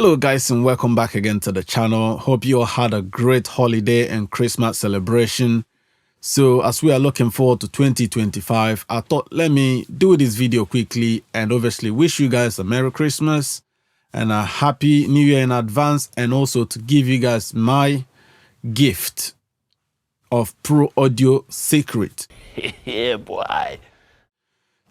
Hello guys, and welcome back again to the channel. Hope you all had a great holiday and Christmas celebration. So as we are looking forward to 2025, I thought let me do this video quickly and obviously wish you guys a Merry Christmas and a Happy New Year in advance, and also to give you guys my gift of Pro Audio Secret. Yeah, boy.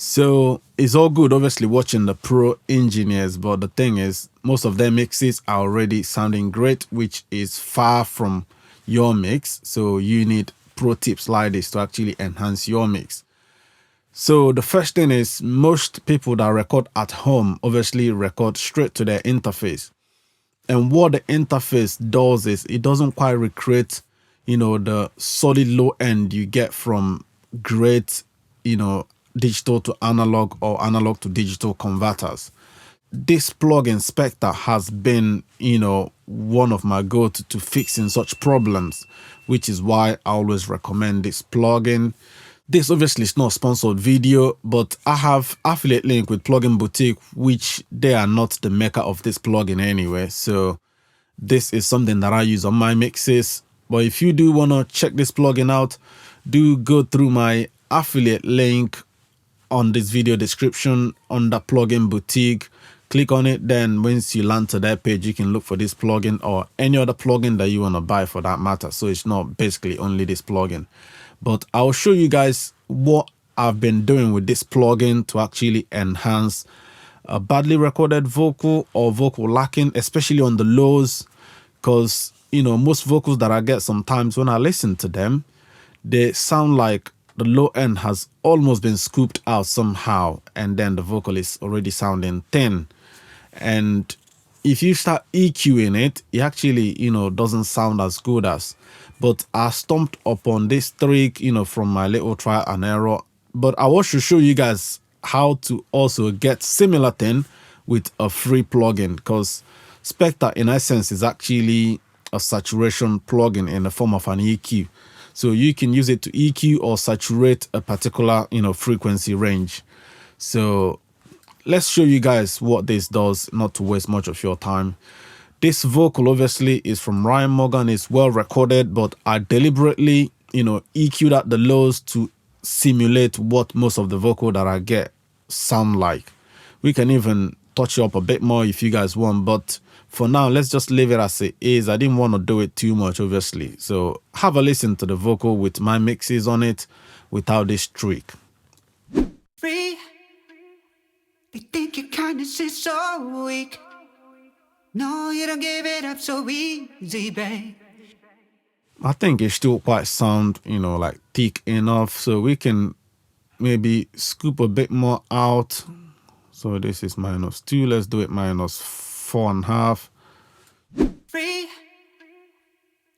So it's all good obviously watching the pro engineers, but the thing is most of their mixes are already sounding great, which is far from your mix. So you need pro tips like this to actually enhance your mix. So the first thing is, most people that record at home obviously record straight to their interface. And what the interface does is it doesn't quite recreate, the solid low end you get from great, digital to analog or analog to digital converters. This plugin Spectre has been, one of my go-to to fixing such problems, which is why I always recommend this plugin. This obviously is not a sponsored video, but I have affiliate link with Plugin Boutique, which they are not the maker of this plugin anyway. So this is something that I use on my mixes. But if you do want to check this plugin out, do go through my affiliate link on this video description under Plugin Boutique. Click on it, then once you land to that page, you can look for this plugin or any other plugin that you want to buy for that matter. So it's not basically only this plugin, but I'll show you guys what I've been doing with this plugin to actually enhance a badly recorded vocal or vocal lacking, especially on the lows, because most vocals that I get, sometimes when I listen to them, they sound like the low end has almost been scooped out somehow, and then the vocal is already sounding thin. And if you start EQing it, it actually, doesn't sound as good as. But I stumped upon this trick, from my little trial and error. But I want to show you guys how to also get similar thing with a free plugin, because Spectre in essence is actually a saturation plugin in the form of an EQ. So you can use it to EQ or saturate a particular, frequency range. So let's show you guys what this does, not to waste much of your time. This vocal obviously is from Ryan Morgan. It's well recorded, but I deliberately, EQ'd out the lows to simulate what most of the vocal that I get sound like. We can even touch it up a bit more if you guys want, but for now, let's just leave it as it is. I didn't want to do it too much, obviously. So have a listen to the vocal with my mixes on it without this trick. Free. They think your kindness is so weak. No, you don't give it up so easy, babe. I think it's still quite sound, like thick enough. So we can maybe scoop a bit more out. So this is -2. Let's do it -4.5. Free.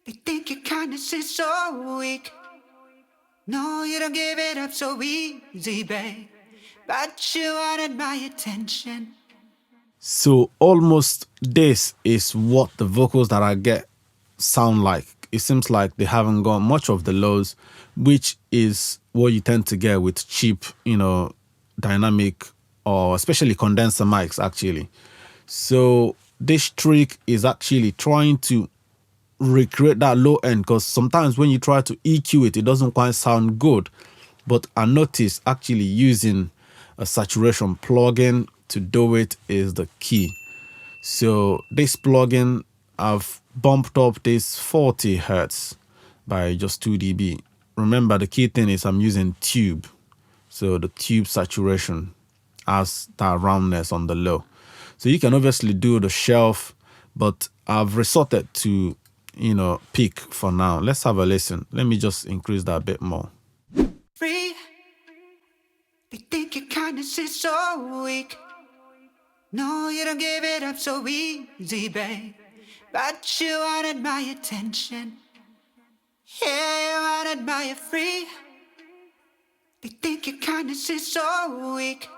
They think your kindness is so weak. No, you don't give it up so easy, babe. But you wanted my attention. So almost this is what the vocals that I get sound like. It seems like they haven't got much of the lows, which is what you tend to get with cheap, dynamic or especially condenser mics actually. So this trick is actually trying to recreate that low end, because sometimes when you try to EQ it, it doesn't quite sound good. But I noticed actually using a saturation plugin to do it is the key. So this plugin, I've bumped up this 40 Hertz by just 2 dB. Remember, the key thing is I'm using tube. So the tube saturation has that roundness on the low. So you can obviously do the shelf, but I've resorted to, peak for now. Let's have a listen. Let me just increase that a bit more. Free. They think your kindness is so weak. No, you don't give it up so easy, babe. But you wanted my attention. Yeah, you wanted my free. They think your kindness is so weak.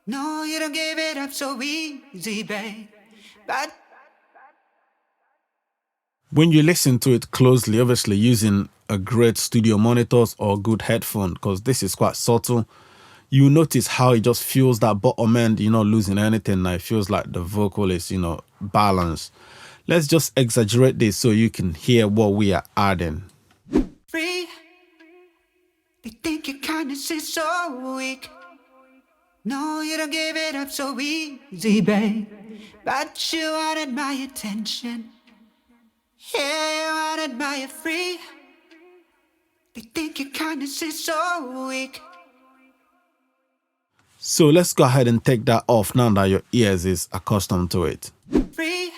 No, you don't give it up so easy, babe. But when you listen to it closely, obviously using a great studio monitors or good headphone, because this is quite subtle, you notice how it just feels that bottom end, you're not losing anything. Now it feels like the vocal is, balanced. Let's just exaggerate this so you can hear what we are adding. Free. They think your kindness is so weak. No, you don't give it up so easy, babe. But you wanted my attention. Yeah, you wanted my free. They think your kindness is so weak. So let's go ahead and take that off now that your ears is accustomed to it. Free.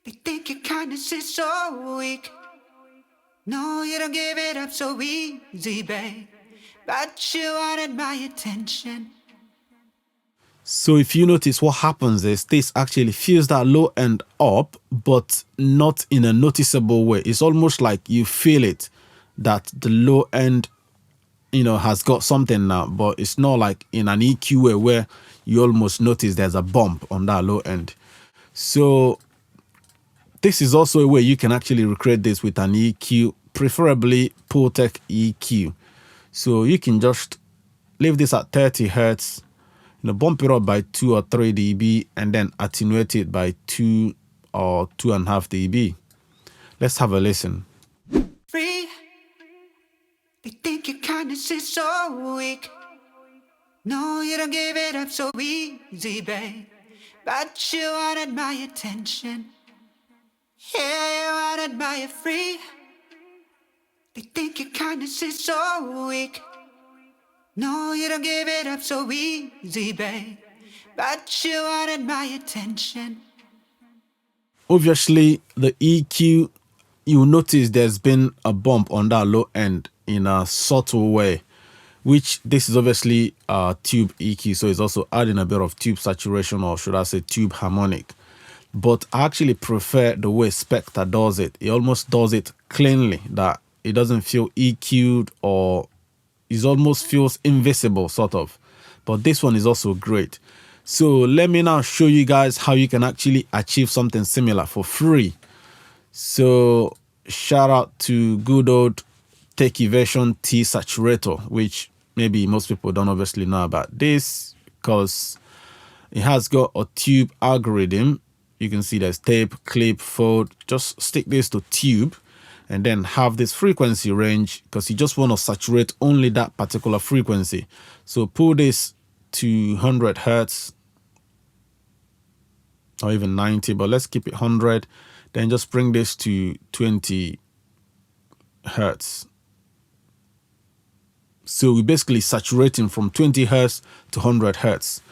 They think your kindness is so weak. No, you don't give it up so easy, babe. But you wanted my attention. So if you notice, what happens is this actually fills that low end up, but not in a noticeable way. It's almost like you feel it, that the low end, has got something now, but it's not like in an EQ way where you almost notice there's a bump on that low end. So this is also a way you can actually recreate this with an EQ, preferably Pultec EQ. So you can just leave this at 30 hertz, bump it up by 2 or 3 dB, and then attenuate it by 2 or 2.5 dB. Let's have a listen. Free. They think your kindness is so weak. No, you don't give it up so easy, babe. But you wanted my attention. Yeah, you wanted my free. They think your kindness is so weak. No, you don't give it up so easy, babe. But you wanted my attention. Obviously, the EQ, you notice there's been a bump on that low end in a subtle way, which this is obviously a tube EQ, so it's also adding a bit of tube saturation, or should I say tube harmonic. But I actually prefer the way Spectre does it. It almost does it cleanly, that it doesn't feel EQ'd, or it almost feels invisible, sort of. But this one is also great. So let me now show you guys how you can actually achieve something similar for free. So shout out to good old techie version T-Saturator, which maybe most people don't obviously know about this, because it has got a tube algorithm. You can see there's tape, clip, fold. Just stick this to tube and then have this frequency range, because you just want to saturate only that particular frequency. So pull this to 100 hertz or even 90, but let's keep it 100. Then just bring this to 20 hertz. So we're basically saturating from 20 hertz to 100 hertz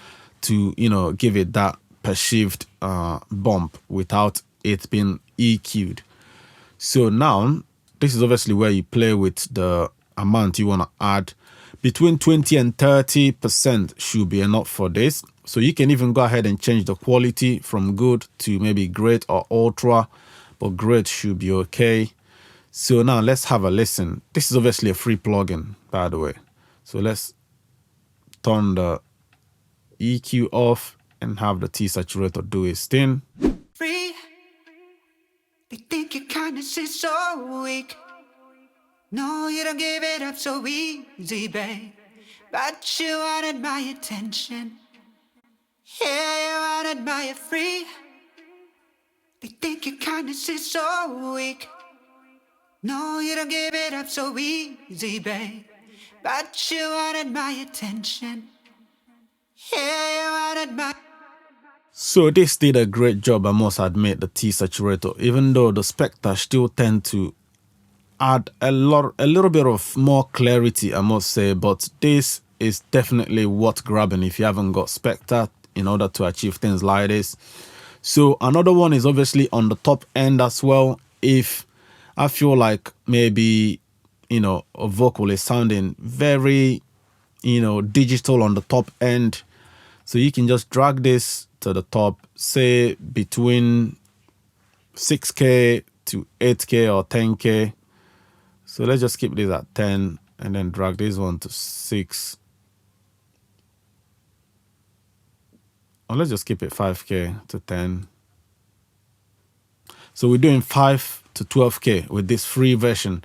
to, give it that perceived bump without it being EQ'd. So now, this is obviously where you play with the amount you want to add. Between 20 and 30% should be enough for this. So you can even go ahead and change the quality from good to maybe great or ultra, but great should be okay. So now let's have a listen. This is obviously a free plugin, by the way. So let's turn the EQ off and have the T-Saturator do its thing. Free. They think your kindness is so weak. No, you don't give it up so easy, babe. But you wanted my attention. Yeah, you wanted my free. They think your kindness is so weak. No, you don't give it up so easy, babe. But you wanted my attention. Yeah, you wanted my... So this did a great job, I must admit, the T-Saturator, even though the Spectre still tend to add a little bit of more clarity, I must say, but this is definitely worth grabbing if you haven't got Spectre in order to achieve things like this. So another one is obviously on the top end as well. If I feel like maybe, a vocal is sounding very, digital on the top end, so you can just drag this to the top, say between 6K to 8K or 10K. So let's just keep this at 10 and then drag this one to 6. Or let's just keep it 5K to 10. So we're doing 5 to 12K with this free version.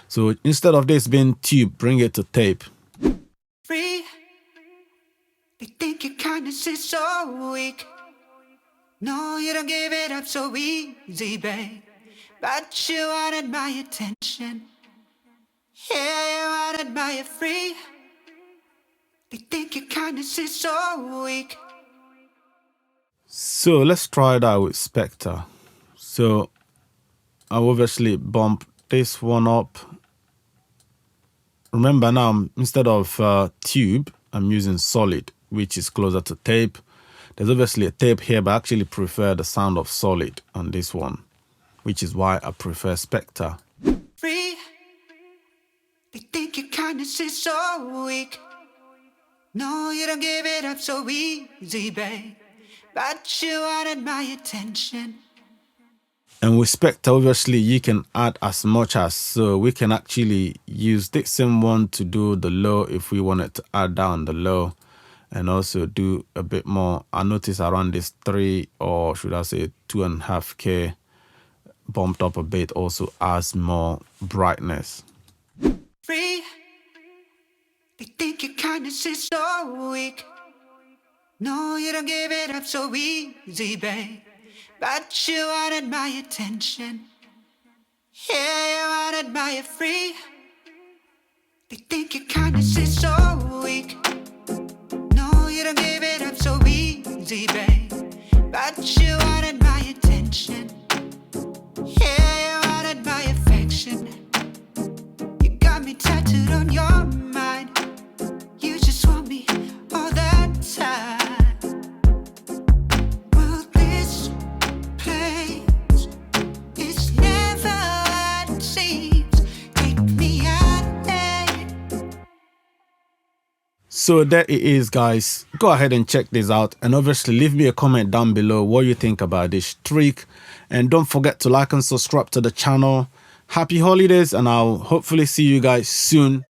So instead of this being tube, bring it to tape. free. They think your kindness is so weak. No, you don't give it up so easy, babe. But you wanted my attention. Yeah, you wanted my free. They think your kindness is so weak. So let's try that with Spectre. So I'll obviously bump this one up. Remember now, instead of tube, I'm using solid, which is closer to tape. There's obviously a tape here, but I actually prefer the sound of solid on this one, which is why I prefer Spectre. Free. They think your kindness is so weak. No, you don't give it up so easy, babe. But you wanted my attention. And with Spectre, obviously, you can add as much as, so we can actually use this same one to do the low if we wanted to add down the low, and also do a bit more. I notice around this 3, or should I say 2.5K bumped up a bit also adds more brightness. Free. They think your kindness is so weak. No, you don't give it up so easy, babe. But you wanted my attention. Yeah, you wanted my free. They think your kindness is so weak. No, you don't give it up so easy, babe. But you wanted my attention. Yeah, you wanted my affection. You got me tattooed on your mind. You just want me all that time. So there it is, guys. Go ahead and check this out, and obviously leave me a comment down below what you think about this trick, and don't forget to like and subscribe to the channel. Happy holidays, and I'll hopefully see you guys soon.